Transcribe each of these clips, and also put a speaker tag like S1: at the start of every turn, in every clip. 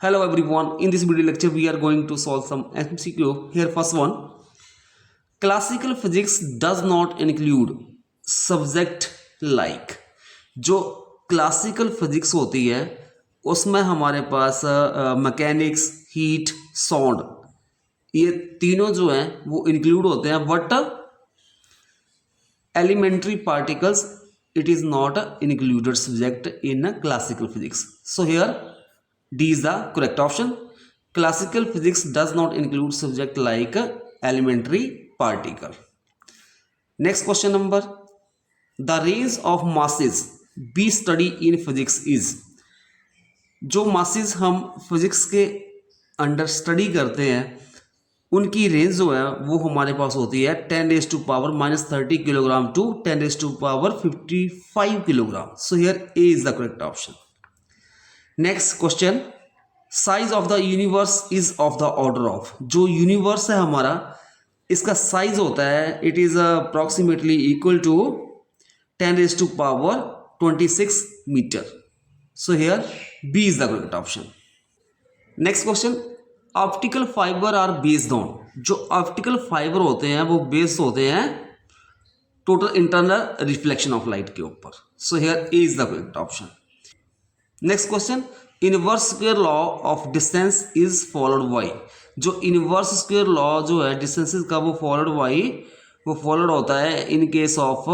S1: Hello everyone, in this video lecture we are going to solve some MCQ. Here first one, classical physics does not include subject like. जो classical physics होती है उसमें हमारे पास mechanics, heat, sound ये तीनों जो हैं वो इंक्लूड होते हैं, but elementary particles it is not a included subject in classical physics. So here D is the correct option. Classical physics does not include subject like elementary particle. Next question number, the range of masses we study in physics is. जो masses हम physics के under study करते हैं उनकी range जो है वो हमारे पास होती है 10⁻⁻30 kilogram to 10⁻55 kilogram. So here A is the correct option. Next question, size of the universe is of the order of. जो यूनिवर्स है हमारा इसका साइज होता है it is approximately equal to 10⁻26 metre. So here B is the correct option. Next question, optical fibre are based on. जो optical fibre होते हैं वो बेस्ड होते हैं total internal reflection of light के ऊपर. सो here A is the correct option. Next question, inverse square law of distance is followed by. जो inverse square law जो है डिस्टेंसेस का वो फॉलोड बाय वो फॉलोड होता है in case of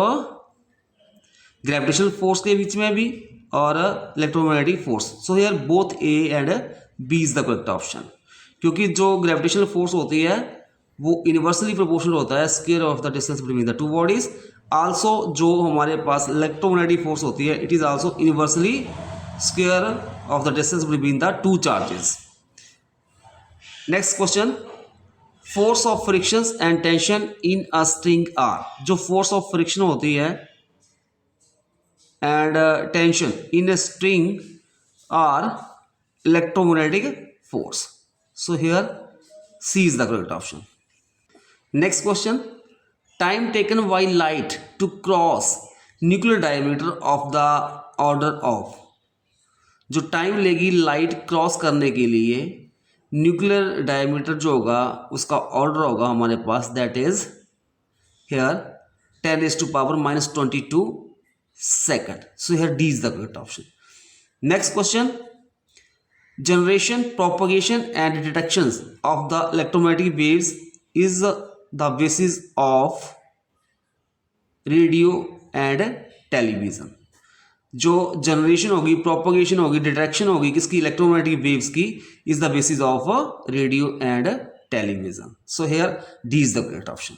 S1: gravitational force के बीच में भी और electromagnetic force. So here both A and B is the correct option. क्योंकि जो ग्रेविटेशनल फोर्स होती है वो इन्वर्सली प्रोपोर्शनल होता है square of the distance between the two bodies. Also जो हमारे पास इलेक्ट्रोमैग्नेटिक फोर्स होती है it is also inversely square of the distance between the two charges. Next question, force of friction and tension in a string are. जो force of friction होती है and tension in a string are electromagnetic force. So here C is the correct option. Next question, time taken by light to cross nuclear diameter of the order of. जो time लेगी light cross करने के लिए nuclear diameter जो होगा उसका order होगा हमारे पास that is here 10⁻⁻22 second. So here D is the correct option. Next question, generation, propagation and detections of the electromagnetic waves is the basis of radio and television. जो generation होगी, propagation होगी, detection होगी किसकी, electromagnetic waves की, is the basis of radio and television. So here D is the correct option.